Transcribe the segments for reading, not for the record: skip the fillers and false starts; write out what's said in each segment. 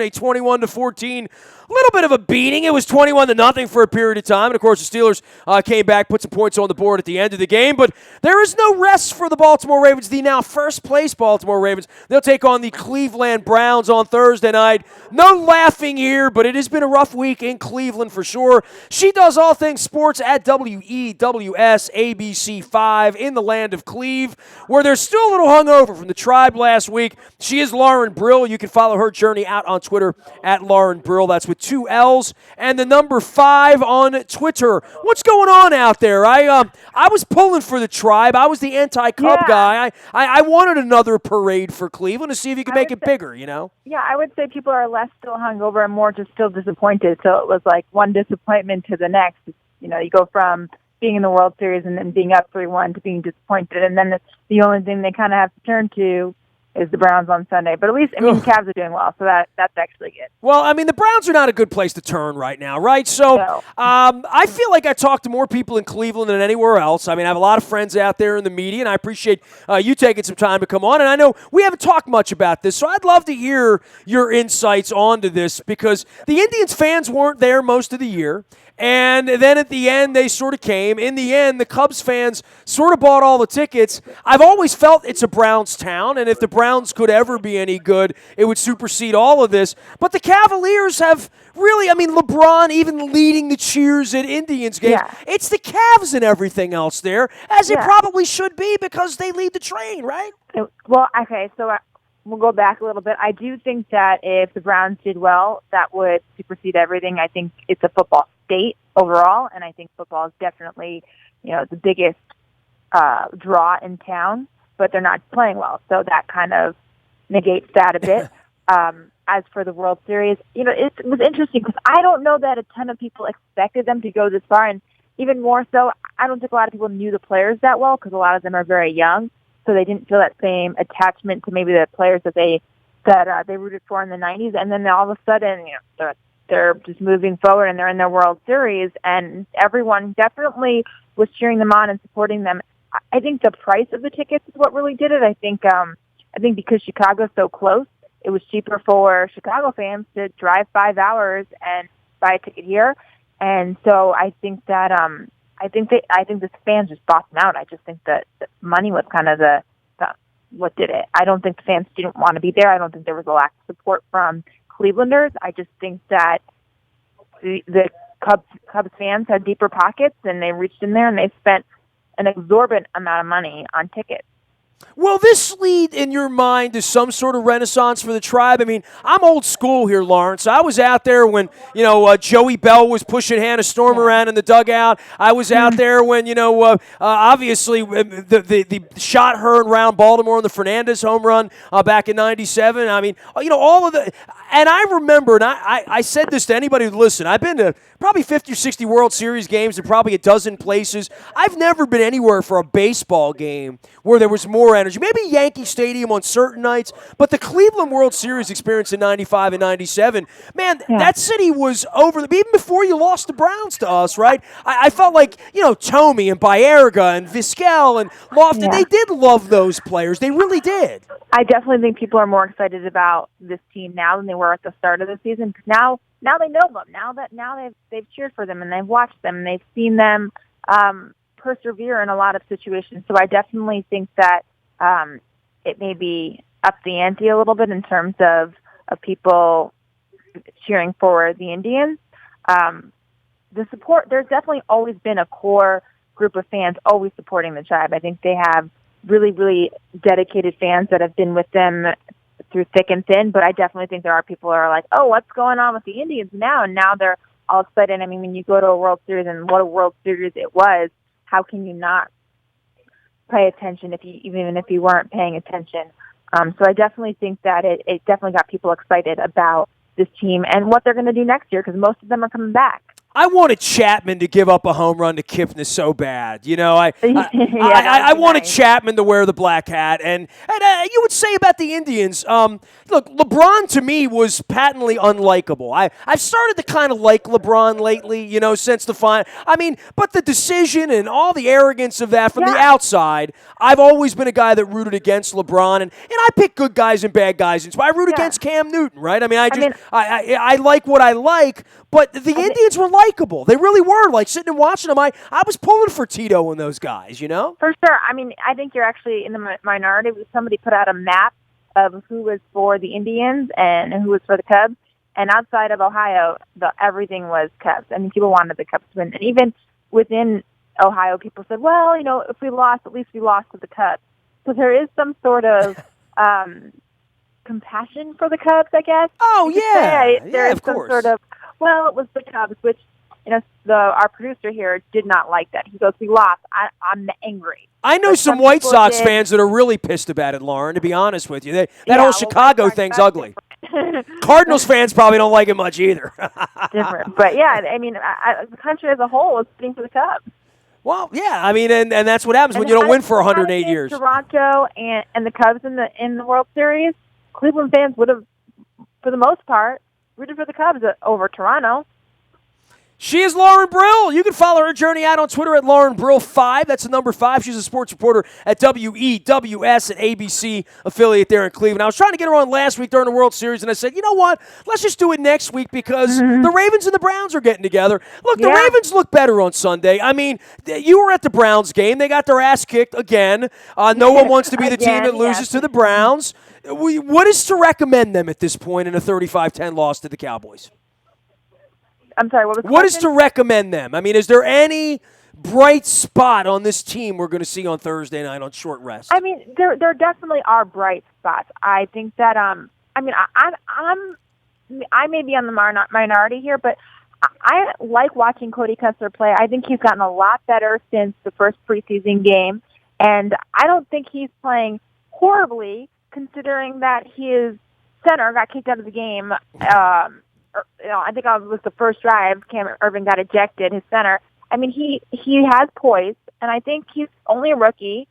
a 21-14, little bit of a beating. It was 21-0 for a period of time. And, of course, the Steelers came back, put some points on the board at the end of the game. But there is no rest for the Baltimore Ravens, the now first-place Baltimore Ravens. They'll take on the Cleveland Browns on Thursday night. No laughing here, but it has been a rough week in Cleveland for sure. She does all things sports at WEWS ABC 5 in the land of Cleve, where they're still a little hungover from the Tribe last week. She is Lauren Brill. You can follow her journey out on Twitter at Lauren Brill. That's with 2 L's and the number 5 on Twitter. What's going on out there? I was pulling for the Tribe. I was the anti-Cub guy. I wanted another parade for Cleveland to see if you could make it bigger, you know? Yeah, I would say people are less still hungover and more just still disappointed. So it was like one disappointment to the next. You know, you go from being in the World Series and then being up 3-1 to being disappointed. And then the only thing they kind of have to turn to is the Browns on Sunday. But at least, I mean, the Cavs are doing well, so that's actually good. Well, I mean, the Browns are not a good place to turn right now, right? So I feel like I talk to more people in Cleveland than anywhere else. I mean, I have a lot of friends out there in the media, and I appreciate you taking some time to come on. And I know we haven't talked much about this, so I'd love to hear your insights onto this because the Indians fans weren't there most of the year. And then at the end, they sort of came. In the end, the Cubs fans sort of bought all the tickets. I've always felt it's a Browns town, and if the Browns could ever be any good, it would supersede all of this. But the Cavaliers have really, I mean, LeBron even leading the cheers at Indians games. Yeah. It's the Cavs and everything else there, as it probably should be because they lead the train, right? Well, okay, so we'll go back a little bit. I do think that if the Browns did well, that would supersede everything. I think it's a football state overall, and I think football is definitely, the biggest draw in town, but they're not playing well. So that kind of negates that a bit. As for the World Series, it was interesting because I don't know that a ton of people expected them to go this far, and even more so, I don't think a lot of people knew the players that well because a lot of them are very young, so they didn't feel that same attachment to maybe the players that they rooted for in the 90s, and then all of a sudden, they're just moving forward and they're in their World Series, and everyone definitely was cheering them on and supporting them. I think the price of the tickets is what really did it. I think because Chicago's so close, it was cheaper for Chicago fans to drive 5 hours and buy a ticket here. And so I think that I think the fans just bought them out. I just think that the money was kind of the what did it. I don't think the fans didn't want to be there. I don't think there was a lack of support from Clevelanders. I just think that the Cubs fans had deeper pockets, and they reached in there and they spent an exorbitant amount of money on tickets. Will this lead, in your mind, to some sort of renaissance for the Tribe? I mean, I'm old school here, Lawrence. I was out there when, Joey Bell was pushing Hannah Storm around in the dugout. I was out there when, obviously, the shot heard around Baltimore in the Fernandez home run back in 97. I mean, all of the – and I remember, and I said this to anybody who listened, I've been to probably 50 or 60 World Series games in probably a dozen places. I've never been anywhere for a baseball game where there was more energy. Maybe Yankee Stadium on certain nights, but the Cleveland World Series experience in 95 and 97, man, that city was over. Even before you lost the Browns to us, right? I felt like, Tomey and Baerga and Vizquel and Lofton, they did love those players. They really did. I definitely think people are more excited about this team now than they were at the start of the season. Now they know them. Now they've cheered for them and they've watched them and they've seen them persevere in a lot of situations. So I definitely think that it may be up the ante a little bit in terms of people cheering for the Indians. The support, there's definitely always been a core group of fans always supporting the Tribe. I think they have really, really dedicated fans that have been with them through thick and thin, but I definitely think there are people who are like, oh, what's going on with the Indians now? And now they're all excited. I mean, when you go to a World Series and what a World Series it was, how can you not pay attention even if you weren't paying attention? So I definitely think that it definitely got people excited about this team and what they're going to do next year because most of them are coming back. I wanted Chapman to give up a home run to Kipnis so bad. You know, I wanted nice. Chapman to wear the black hat. And you would say about the Indians, look, LeBron to me was patently unlikable. I've started to kind of like LeBron lately, you know, since the final. I mean, but the decision and all the arrogance of that from the outside, I've always been a guy that rooted against LeBron. And I pick good guys and bad guys. And so I root against Cam Newton, right? I mean, I like what I like, but the Indians were likable. They really were. Like, sitting and watching them, I was pulling for Tito and those guys, you know? For sure. I mean, I think you're actually in the minority. Somebody put out a map of who was for the Indians and who was for the Cubs. And outside of Ohio, everything was Cubs. I mean, people wanted the Cubs to win. And even within Ohio, people said, well, you know, if we lost, at least we lost to the Cubs. So there is some sort of compassion for the Cubs, I guess. Oh, yeah. There is of some course. sort of, well, it was the Cubs, which, you know, our producer here did not like that. He goes, we lost. I'm angry. I know some White Sox fans that are really pissed about it, Lauren, to be honest with you. That whole Chicago thing's ugly. Cardinals fans probably don't like it much either. Different. But, yeah, I mean, the country as a whole is rooting for the Cubs. Well, yeah, I mean, and that's what happens when you don't win for 108 years. Toronto and the Cubs in the World Series, Cleveland fans would have, for the most part, rooted for the Cubs over Toronto. She is Lauren Brill. You can follow her journey out on Twitter at Lauren Brill5. That's the number 5. She's a sports reporter at WEWS, an ABC affiliate there in Cleveland. I was trying to get her on last week during the World Series, and I said, you know what? Let's just do it next week because the Ravens and the Browns are getting together. Look, the Ravens look better on Sunday. I mean, you were at the Browns game. They got their ass kicked again. No one wants to be the team that loses to the Browns. What is to recommend them at this point in a 35-10 loss to the Cowboys? I'm sorry, what was the What question? is to recommend them? I mean, is there any bright spot on this team we're going to see on Thursday night on short rest? I mean, there definitely are bright spots. I think that I mean, I may be on the minority here, but I like watching Cody Kessler play. I think he's gotten a lot better since the first preseason game, and I don't think he's playing horribly considering that his center got kicked out of the game. You know, I think it was the first drive. Cam Irvin got ejected, his center. I mean, he has poise, and I think he's only a rookie.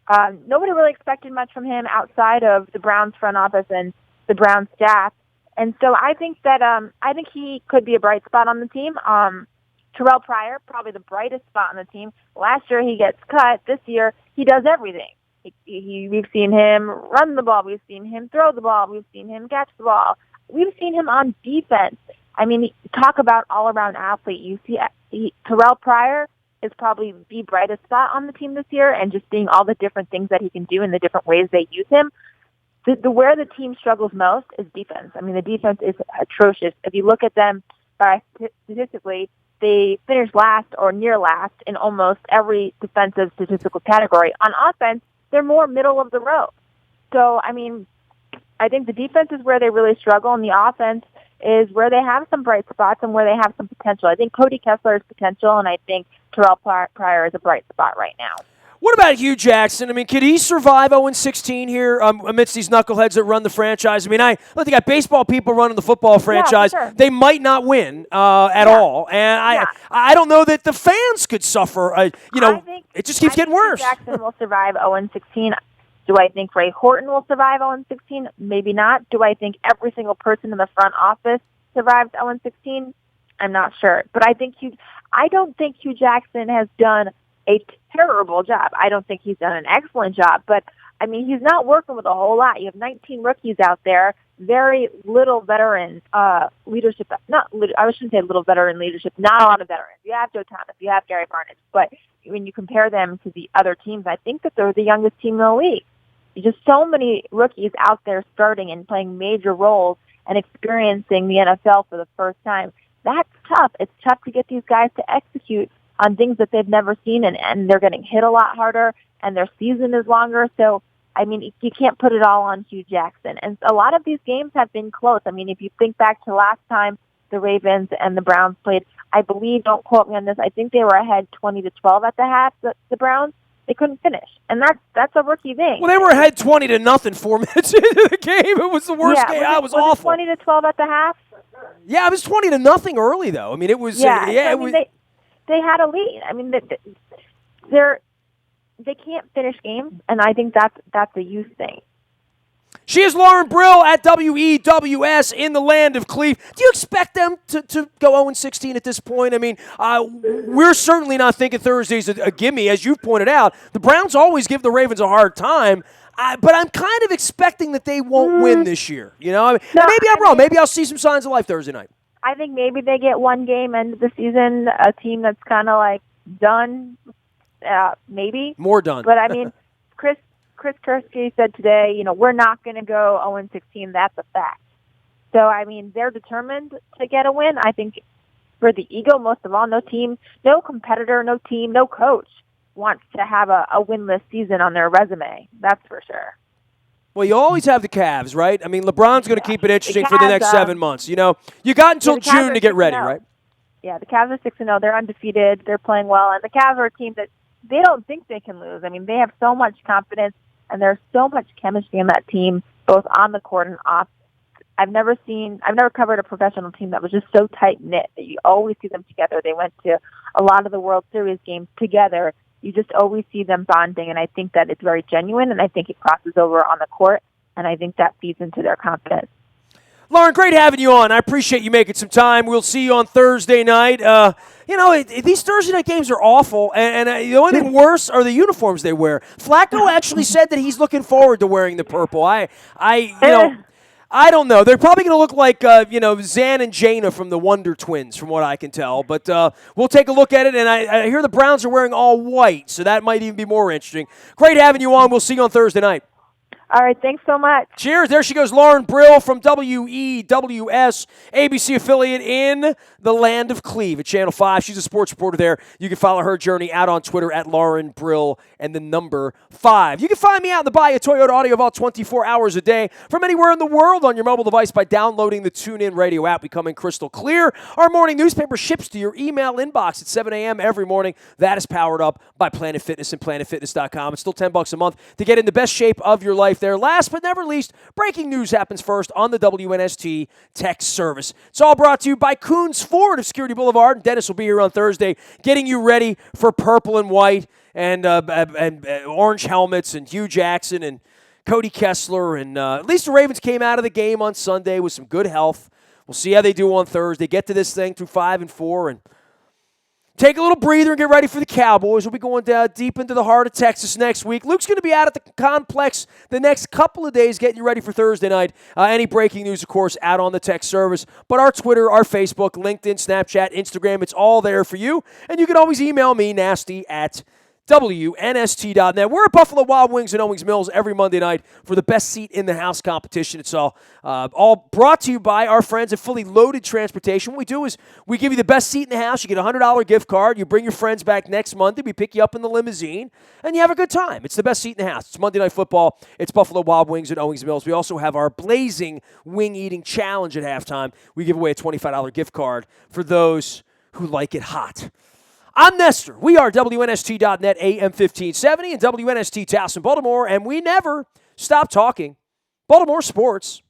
Nobody really expected much from him outside of the Browns front office and the Browns staff. And so I think that I think he could be a bright spot on the team. Terrell Pryor, probably the brightest spot on the team. Last year he gets cut. This year he does everything. We've seen him run the ball. We've seen him throw the ball. We've seen him catch the ball. We've seen him on defense. I mean, talk about all-around athlete. You see, Terrell Pryor is probably the brightest spot on the team this year, and just seeing all the different things that he can do and the different ways they use him. Where the team struggles most is defense. I mean, the defense is atrocious. If you look at them statistically, they finish last or near last in almost every defensive statistical category. On offense, they're more middle of the road. So, I mean, I think the defense is where they really struggle, and the offense is where they have some bright spots and where they have some potential. I think Cody Kessler is potential, and I think Terrell Pryor is a bright spot right now. What about Hugh Jackson? I mean, could he survive 0-16 here amidst these knuckleheads that run the franchise? I mean, they got baseball people running the football franchise. Yeah, for sure. They might not win at all, and I don't know that the fans could suffer. It just keeps getting worse. Hugh Jackson will survive 0-16. Do I think Ray Horton will survive 0-16? Maybe not. Do I think every single person in the front office survives 0-16? I'm not sure. But I don't think Hugh Jackson has done a terrible job. I don't think he's done an excellent job. But, I mean, he's not working with a whole lot. You have 19 rookies out there, very little veteran leadership. I shouldn't say little veteran leadership, not a lot of veterans. You have Joe Thomas, you have Gary Barnett. But when you compare them to the other teams, I think that they're the youngest team in the league. Just so many rookies out there starting and playing major roles and experiencing the NFL for the first time. That's tough. It's tough to get these guys to execute on things that they've never seen, and they're getting hit a lot harder, and their season is longer. So, I mean, you can't put it all on Hugh Jackson. And a lot of these games have been close. I mean, if you think back to last time the Ravens and the Browns played, I believe, don't quote me on this, I think they were ahead 20-12 at the half, the Browns. They couldn't finish, and that's a rookie thing. Well, they were ahead 20-0 4 minutes into the game. It was the worst game. It was awful. 20-12 at the half. Yeah, it was 20-0 early though. I mean, it was. Yeah, Yeah, so, it was. they had a lead. I mean, they can't finish games, and I think that's a youth thing. She is Lauren Brill at WEWS in the land of Cleve. Do you expect them to go 0-16 at this point? I mean, we're certainly not thinking Thursday's a gimme, as you've pointed out. The Browns always give the Ravens a hard time, but I'm kind of expecting that they won't win this year. You know, maybe I'm wrong. Maybe I'll see some signs of life Thursday night. I think maybe they get one game end of the season, a team that's kind of like done, maybe. More done. But, I mean, Chris Kursky said today, we're not going to go 0-16. That's a fact. So, I mean, they're determined to get a win. I think for the ego, most of all, no team, no competitor, no team, no coach wants to have a winless season on their resume. That's for sure. Well, you always have the Cavs, right? I mean, LeBron's going to keep it interesting for the next 7 months. You got until June to get ready, right? Yeah, the Cavs are 6-0. They're undefeated. They're playing well. And the Cavs are a team that they don't think they can lose. I mean, they have so much confidence, and there's so much chemistry in that team, both on the court and off. I've never covered a professional team that was just so tight-knit that you always see them together. They went to a lot of the World Series games together. You just always see them bonding, and I think that it's very genuine, and I think it crosses over on the court, and I think that feeds into their confidence. Lauren, great having you on. I appreciate you making some time. We'll see you on Thursday night. These Thursday night games are awful, and the only thing worse are the uniforms they wear. Flacco actually said that he's looking forward to wearing the purple. I don't know. They're probably going to look like, Zan and Jaina from the Wonder Twins, from what I can tell. But we'll take a look at it, and I hear the Browns are wearing all white, so that might even be more interesting. Great having you on. We'll see you on Thursday night. All right, thanks so much. Cheers. There she goes, Lauren Brill from WEWS, ABC affiliate in the land of Cleve at Channel 5. She's a sports reporter there. You can follow her journey out on Twitter at Lauren Brill and the number 5. You can find me out in the Bayou Toyota Audio Vault 24 hours a day from anywhere in the world on your mobile device by downloading the TuneIn Radio app. We come in crystal clear. Our morning newspaper ships to your email inbox at 7 a.m. every morning. That is powered up by Planet Fitness and PlanetFitness.com. It's still $10 a month to get in the best shape of your life there. Last but never least, breaking news happens first on the WNST text service. It's all brought to you by Coons Ford of Security Boulevard. Dennis will be here on Thursday getting you ready for purple and white and orange helmets and Hugh Jackson and Cody Kessler. And at least the Ravens came out of the game on Sunday with some good health. We'll see how they do on Thursday. Get to this thing through 5-4 and take a little breather and get ready for the Cowboys. We'll be going down deep into the heart of Texas next week. Luke's going to be out at the complex the next couple of days getting you ready for Thursday night. Any breaking news, of course, out on the text service. But our Twitter, our Facebook, LinkedIn, Snapchat, Instagram, it's all there for you. And you can always email me, nasty@WNST.net. We're at Buffalo Wild Wings and Owings Mills every Monday night for the best seat in the house competition. It's all brought to you by our friends at Fully Loaded Transportation. What we do is we give you the best seat in the house. You get a $100 gift card. You bring your friends back next Monday. We pick you up in the limousine, and you have a good time. It's the best seat in the house. It's Monday Night Football. It's Buffalo Wild Wings and Owings Mills. We also have our Blazing Wing Eating Challenge at halftime. We give away a $25 gift card for those who like it hot. I'm Nestor. We are WNST.net, AM 1570, and WNST Towson, Baltimore, and we never stop talking Baltimore sports.